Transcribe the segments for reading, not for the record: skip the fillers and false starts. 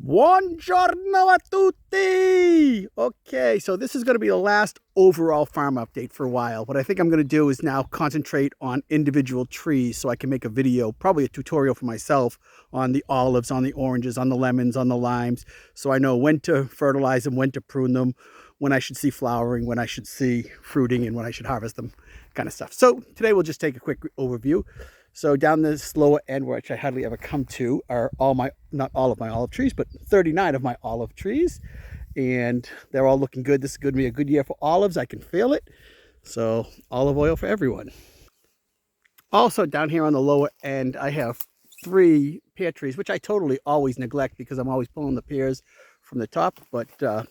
Buongiorno a tutti! Okay, so this is going to be the last overall farm update for a while. What I think I'm going to do is now concentrate on individual trees so I can make a video, probably a tutorial for myself on the olives, on the oranges, on the lemons, on the limes, so I know when to fertilize them, when to prune them, when I should see flowering, when I should see fruiting, and when I should harvest them, kind of stuff. So today we'll just take a quick overview. So down this lower end, which I hardly ever come to, are not all of my olive trees, but 39 of my olive trees. And they're all looking good. This is going to be a good year for olives. I can feel it. So olive oil for everyone. Also down here on the lower end, I have 3 pear trees, which I totally always neglect because I'm always pulling the pears from the top, but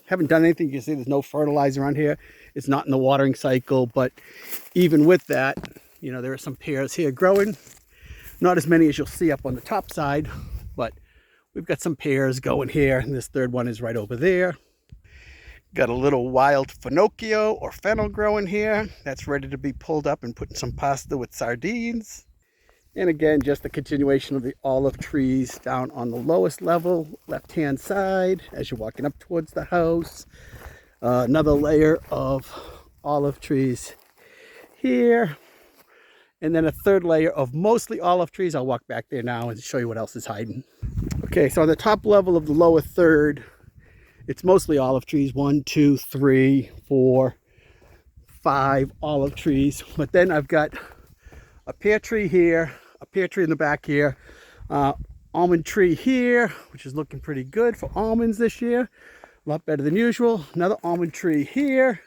haven't done anything. You can see there's no fertilizer on here. It's not in the watering cycle, but even with that, you know, there are some pears here growing. Not as many as you'll see up on the top side, but we've got some pears going here, and this third one is right over there. Got a little wild finocchio or fennel growing here. That's ready to be pulled up and put in some pasta with sardines. And again, just the continuation of the olive trees down on the lowest level, left-hand side, as you're walking up towards the house. Another layer of olive trees here. And then a third layer of mostly olive trees. I'll walk back there now and show you what else is hiding. Okay, so on the top level of the lower third, it's mostly olive trees. 1, 2, 3, 4, 5 olive trees. But then I've got a pear tree here, a pear tree in the back here, almond tree here, which is looking pretty good for almonds this year. A lot better than usual. Another almond tree here,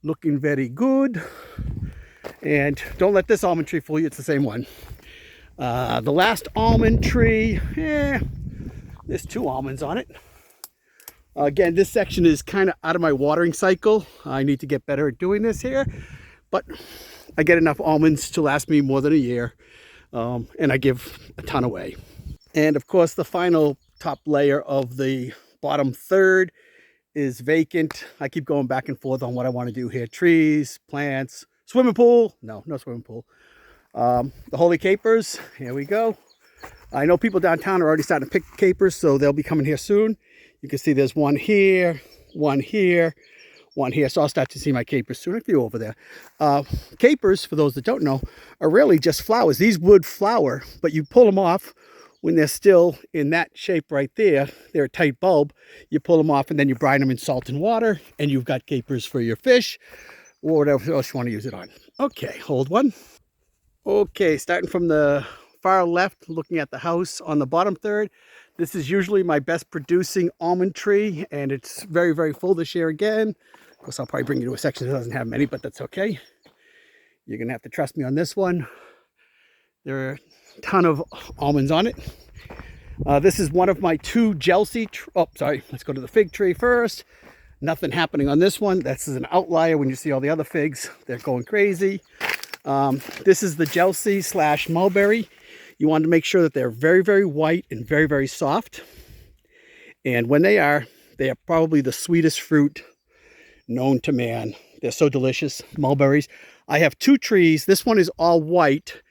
looking very good. And don't let this almond tree fool you, it's the same one. The last almond tree, there's 2 almonds on it. Again, this section is kind of out of my watering cycle. I need to get better at doing this here, but I get enough almonds to last me more than a year, and I give a ton away. And of course, the final top layer of the bottom third is vacant. I keep going back and forth on what I want to do here. Trees, plants, swimming pool. No swimming pool. The holy capers. Here we go. I know people downtown are already starting to pick capers, so they'll be coming here soon. You can see there's one here, one here, one here. So I'll start to see my capers soon. If you're over there. Capers, for those that don't know, are really just flowers. These would flower, but you pull them off when they're still in that shape right there. They're a tight bulb. You pull them off and then you brine them in salt and water, and you've got capers for your fish or whatever else you want to use it on. Okay, hold one. Okay, starting from the far left, looking at the house on the bottom third. This is usually my best producing almond tree, and it's very, very full this year again. Of course, I'll probably bring you to a section that doesn't have many, but that's okay. You're going to have to trust me on this one. There are a ton of almonds on it. This is one of my 2 Chelsea. Let's go to the fig tree first. Nothing happening on this one. This is an outlier. When you see all the other figs, they're going crazy. This is the Chelsea / mulberry. You want to make sure that they're very, very white and very, very soft. And when they are probably the sweetest fruit known to man. They're so delicious, mulberries. I have 2 trees. This one is all white.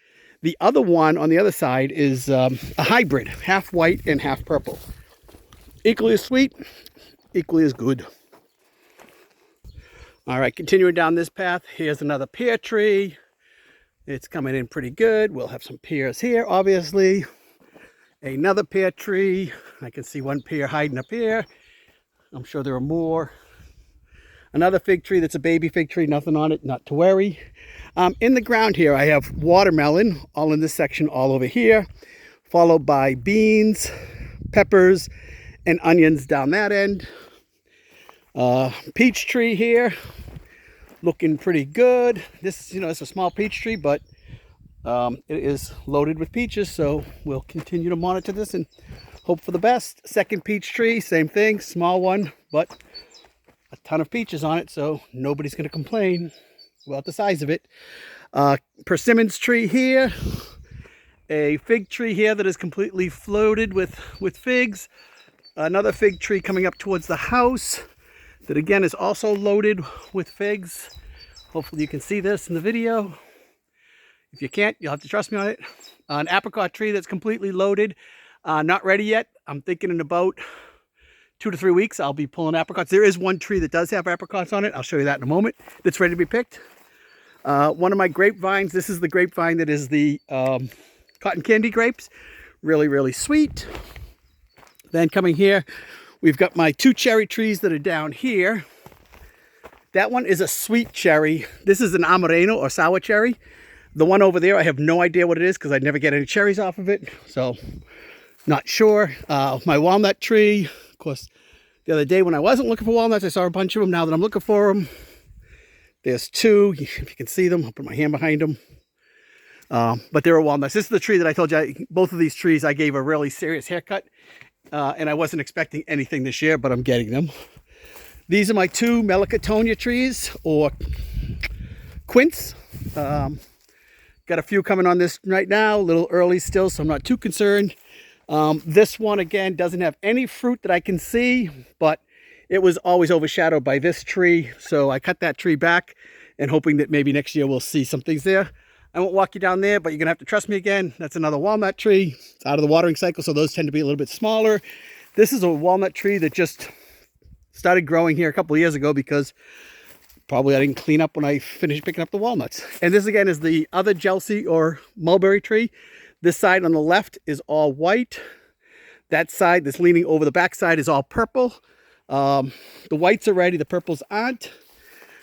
The other one on the other side is a hybrid, half white and half purple. Equally as sweet, equally as good. All right, continuing down this path, here's another pear tree. It's coming in pretty good. We'll have some pears here, obviously. Another pear tree. I can see one pear hiding up here. I'm sure there are more. Another fig tree that's a baby fig tree, nothing on it, not to worry. In the ground here, I have watermelon, all in this section, all over here, followed by beans, peppers, and onions down that end. Peach tree here, looking pretty good. This, it's a small peach tree, but it is loaded with peaches, so we'll continue to monitor this and hope for the best. Second peach tree, same thing, small one, but a ton of peaches on it, so nobody's going to complain about the size of it. Persimmons tree here, a fig tree here that is completely floated with figs. Another fig tree coming up towards the house that again is also loaded with figs. Hopefully you can see this in the video. If you can't, you'll have to trust me on it. An apricot tree that's completely loaded. Not ready yet. I'm thinking in about 2 to 3 weeks, I'll be pulling apricots. There is one tree that does have apricots on it. I'll show you that in a moment. That's ready to be picked. One of my grapevines, this is the grapevine that is the cotton candy grapes. Really, really sweet. Then coming here, we've got my 2 cherry trees that are down here. That one is a sweet cherry. This is an amareno or sour cherry. The one over there, I have no idea what it is because I never get any cherries off of it. So, not sure. My walnut tree, of course, the other day when I wasn't looking for walnuts, I saw a bunch of them. Now that I'm looking for them, there's 2. If you can see them, I'll put my hand behind them. But they're walnuts. This is the tree that I told you, both of these trees I gave a really serious haircut. And I wasn't expecting anything this year, but I'm getting them. These are my 2 Melicotonia trees, or quince. Got a few coming on this right now, a little early still, so I'm not too concerned. This one, again, doesn't have any fruit that I can see, but it was always overshadowed by this tree. So I cut that tree back and hoping that maybe next year we'll see some things there. I won't walk you down there, but you're gonna have to trust me again. That's another walnut tree. It's out of the watering cycle, so those tend to be a little bit smaller. This is a walnut tree that just started growing here a couple of years ago because probably I didn't clean up when I finished picking up the walnuts. And this again is the other Jelsi or mulberry tree. This side on the left is all white. That side that's leaning over the back side is all purple. The whites are ready, the purples aren't.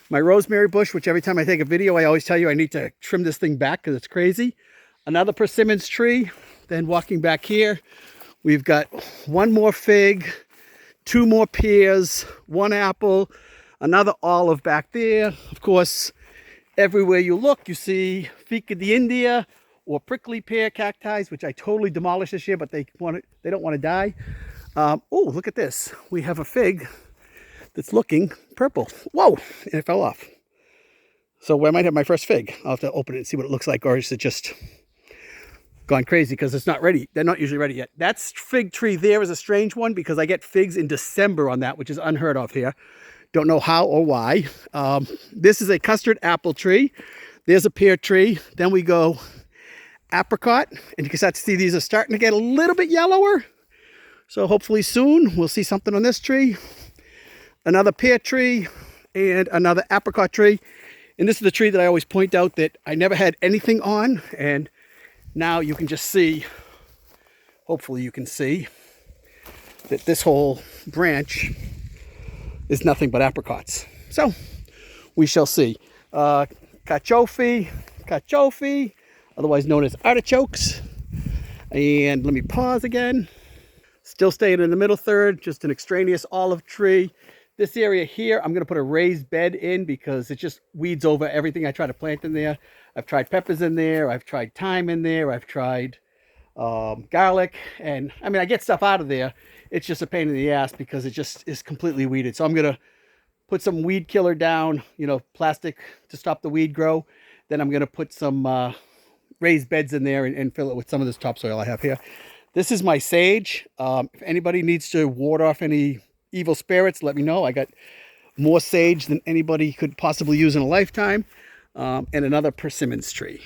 My rosemary bush, which every time I take a video, I always tell you I need to trim this thing back because it's crazy. Another persimmons tree. Then walking back here, we've got 1 more fig, 2 more pears, 1 apple, another olive back there. Of course, everywhere you look, you see Fica de India or prickly pear cacti, which I totally demolished this year, but they don't want to die. Oh, look at this. We have a fig that's looking purple. Whoa, and it fell off. So I might have my first fig. I'll have to open it and see what it looks like, or is it just gone crazy because it's not ready. They're not usually ready yet. That fig tree there is a strange one because I get figs in December on that, which is unheard of here. Don't know how or why. This is a custard apple tree. There's a pear tree. Then we go apricot, and you can start to see these are starting to get a little bit yellower. So hopefully soon we'll see something on this tree. Another pear tree and another apricot tree. And this is the tree that I always point out that I never had anything on, and now you can just see, hopefully you can see, that this whole branch is nothing but apricots. So we shall see. Cachofi, otherwise known as artichokes. And let me pause again. Still staying in the middle third, just an extraneous olive tree. This area here, I'm going to put a raised bed in because it just weeds over everything I try to plant in there. I've tried peppers in there. I've tried thyme in there. I've tried garlic. And I mean, I get stuff out of there. It's just a pain in the ass because it just is completely weeded. So I'm going to put some weed killer down, you know, plastic to stop the weed grow. Then I'm going to put some raised beds in there and fill it with some of this topsoil I have here. This is my sage. If anybody needs to ward off any evil spirits, let me know. I got more sage than anybody could possibly use in a lifetime. And another persimmons tree.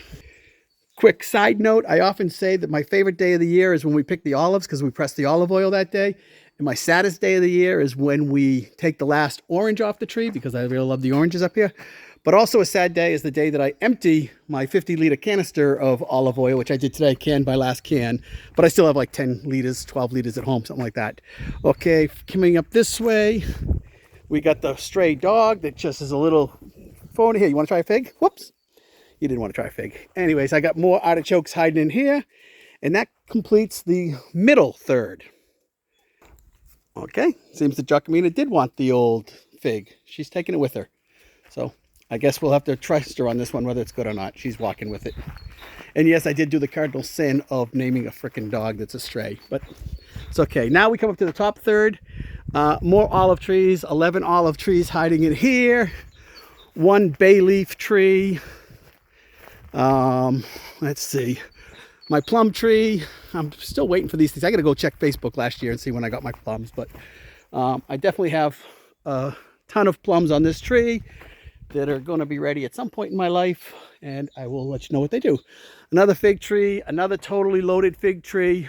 Quick side note, I often say that my favorite day of the year is when we pick the olives because we press the olive oil that day. And my saddest day of the year is when we take the last orange off the tree because I really love the oranges up here. But also a sad day is the day that I empty my 50-liter canister of olive oil, which I did today, can by last can. But I still have like 10 liters, 12 liters at home, something like that. Okay, coming up this way, we got the stray dog that just is a little phone. Here, you want to try a fig? Whoops. You didn't want to try a fig. Anyways, I got more artichokes hiding in here. And that completes the middle third. Okay, seems that Jacquemina did want the old fig. She's taking it with her. So I guess we'll have to trust her on this one, whether it's good or not. She's walking with it. And yes, I did do the cardinal sin of naming a freaking dog that's a stray, but it's okay. Now we come up to the top third. More olive trees, 11 olive trees hiding in here. 1 bay leaf tree. Let's see. My plum tree. I'm still waiting for these things. I got to go check Facebook last year and see when I got my plums, but I definitely have a ton of plums on this tree that are going to be ready at some point in my life, and I will let you know what they do. Another fig tree, another totally loaded fig tree.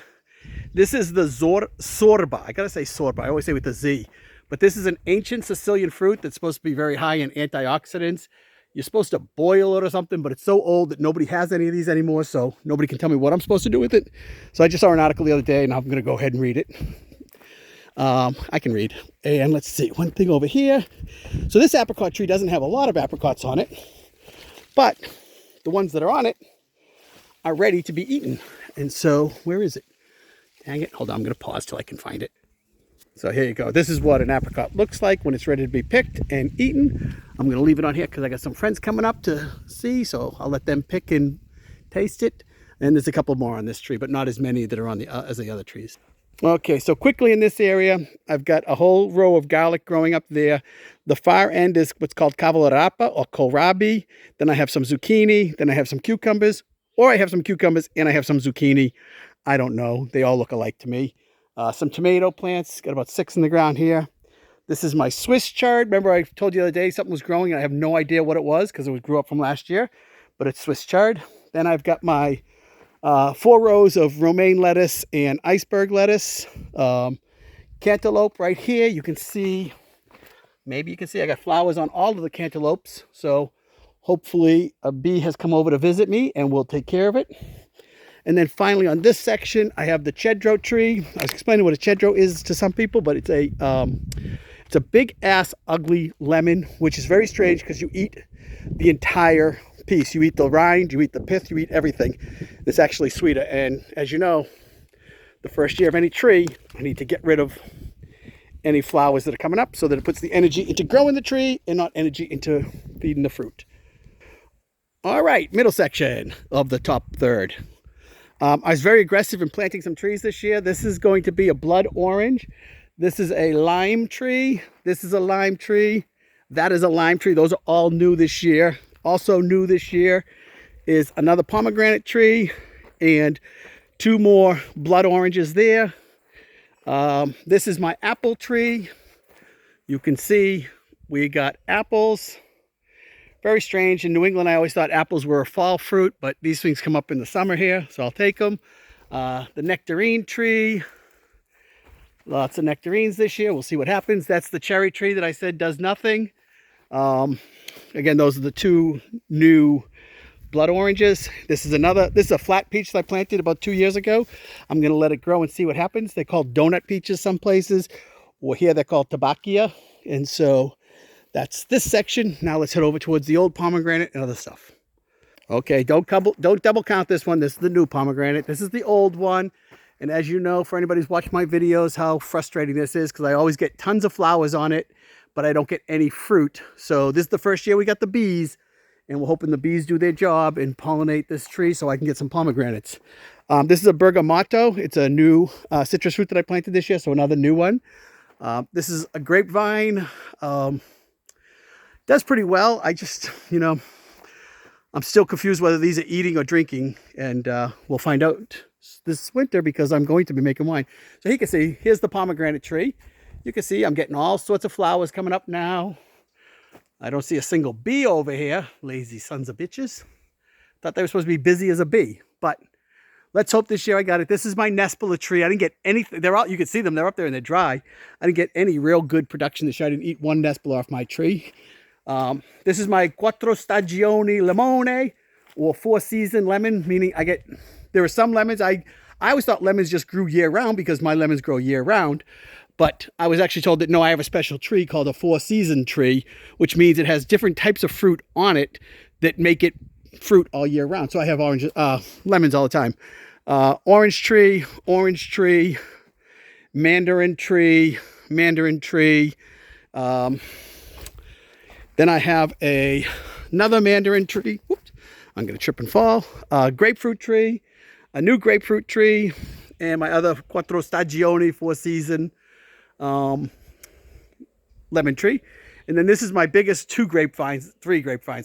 This is the sorba. I gotta say sorba. I always say with the Z. But this is an ancient Sicilian fruit that's supposed to be very high in antioxidants. You're supposed to boil it or something, but it's so old that nobody has any of these anymore, so nobody can tell me what I'm supposed to do with it. So I just saw an article the other day, and I'm going to go ahead and read it. I can read. And let's see, one thing over here. So this apricot tree doesn't have a lot of apricots on it, but the ones that are on it are ready to be eaten. And so, where is it? Dang it. Hold on, I'm going to pause till I can find it. So here you go. This is what an apricot looks like when it's ready to be picked and eaten. I'm going to leave it on here because I got some friends coming up to see, so I'll let them pick and taste it. And there's a couple more on this tree, but not as many that are on the as the other trees. Okay, so quickly in this area, I've got a whole row of garlic growing up there. The far end is what's called cavolo or kohlrabi. Then I have some zucchini. Then I have some cucumbers. Or I have some cucumbers and I have some zucchini. I don't know. They all look alike to me. Some tomato plants. Got about 6 in the ground here. This is my Swiss chard. Remember I told you the other day something was growing and I have no idea what it was because it grew up from last year. But it's Swiss chard. Then I've got my 4 rows of romaine lettuce and iceberg lettuce. Cantaloupe right here. You can see, maybe you can see I got flowers on all of the cantaloupes. So hopefully a bee has come over to visit me and we'll take care of it. And then finally on this section, I have the cedro tree. I was explaining what a cedro is to some people, but it's a big ass ugly lemon, which is very strange because you eat the entire piece. You eat the rind, you eat the pith, you eat everything. It's actually sweeter. And as you know, the first year of any tree, I need to get rid of any flowers that are coming up so that it puts the energy into growing the tree and not energy into feeding the fruit. All right, middle section of the top third. I was very aggressive in planting some trees this year. This is going to be a blood orange. This is a lime tree. This is a lime tree. That is a lime tree. Those are all new this year. Also new this year is another pomegranate tree and 2 more blood oranges there. This is my apple tree. You can see we got apples. Very strange. In New England, I always thought apples were a fall fruit, but these things come up in the summer here, so I'll take them. The nectarine tree. Lots of nectarines this year. We'll see what happens. That's the cherry tree that I said does nothing. Again, those are the 2 new blood oranges. This is a flat peach that I planted about 2 years ago. I'm going to let it grow and see what happens. They're called donut peaches some places. Or here they're called tabacchia. And so that's this section. Now let's head over towards the old pomegranate and other stuff. Okay, don't double count this one. This is the new pomegranate. This is the old one. And as you know, for anybody who's watched my videos, how frustrating this is because I always get tons of flowers on it, but I don't get any fruit. So this is the first year we got the bees, and we're hoping the bees do their job and pollinate this tree so I can get some pomegranates. This is a bergamotto. It's a new citrus fruit that I planted this year, so another new one. This is a grapevine. Does pretty well. I just, I'm still confused whether these are eating or drinking, and we'll find out this winter because I'm going to be making wine. So you can see, here's the pomegranate tree. You can see I'm getting all sorts of flowers coming up now. I don't see a single bee over here. Lazy sons of bitches. Thought they were supposed to be busy as a bee, but let's hope this year I got it. This is my Nespula tree. I didn't get anything. They're out. You can see them. They're up there and they're dry. I didn't get any real good production this year. I didn't eat one Nespula off my tree. This is my Quattro Stagioni Limone, or 4-season lemon, meaning there are some lemons. I always thought lemons just grew year round because my lemons grow year round. But I was actually told that no, I have a special tree called a 4-season tree, which means it has different types of fruit on it that make it fruit all year round. So I have lemons all the time. Orange tree, mandarin tree. Then I have another mandarin tree. Whoops, I'm going to trip and fall. Grapefruit tree, a new grapefruit tree, and my other Quattro Stagioni 4-season lemon tree. And then this is my biggest 3 grapevines,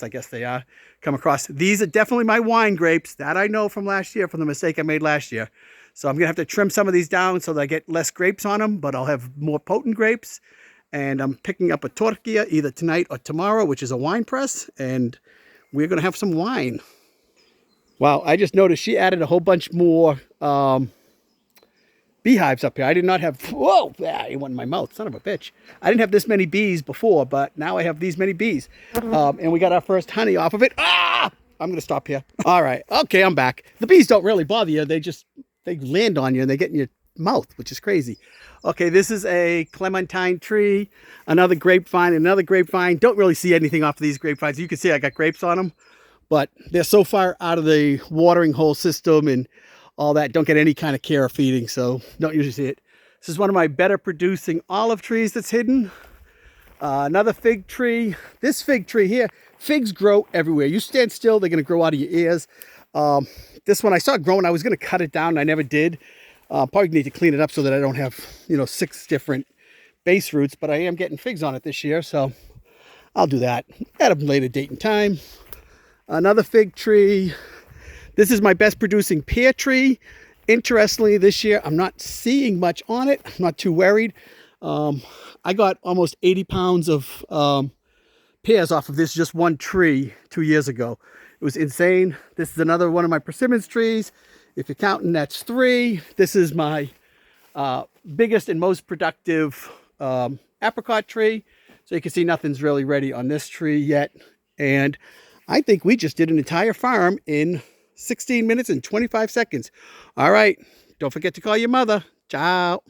I guess they are, come across. These are definitely my wine grapes. That I know from last year, from the mistake I made last year. So I'm going to have to trim some of these down so that I get less grapes on them, but I'll have more potent grapes. And I'm picking up a torquilla either tonight or tomorrow, which is a wine press, and we're going to have some wine. Wow, I just noticed she added a whole bunch more beehives up here. I did not have, whoa, it went in my mouth, son of a bitch. I didn't have this many bees before, but now I have these many bees. And we got our first honey off of it. Ah! I'm going to stop here. All right. Okay, I'm back. The bees don't really bother you. They land on you and they get in your mouth, which is crazy. Okay, this is a clementine tree, another grapevine, another grapevine. Don't really see anything off of these grapevines. You can see I got grapes on them, but they're so far out of the watering hole system and all that, don't get any kind of care or feeding, so don't usually see it. This is one of my better producing olive trees that's hidden. Another fig tree. This fig tree here, figs grow everywhere. You stand still, they're going to grow out of your ears. This one I saw growing, I was going to cut it down, I never did. Probably need to clean it up so that I don't have, 6 different base roots, but I am getting figs on it this year, so I'll do that at a later date and time. Another fig tree. This is my best producing pear tree. Interestingly, this year I'm not seeing much on it. I'm not too worried. I got almost 80 pounds of pears off of this just one tree 2 years ago. It was insane. This is another one of my persimmons trees. If you're counting, that's 3. This is my biggest and most productive apricot tree. So you can see nothing's really ready on this tree yet. And I think we just did an entire farm in 16 minutes and 25 seconds. All right. Don't forget to call your mother. Ciao.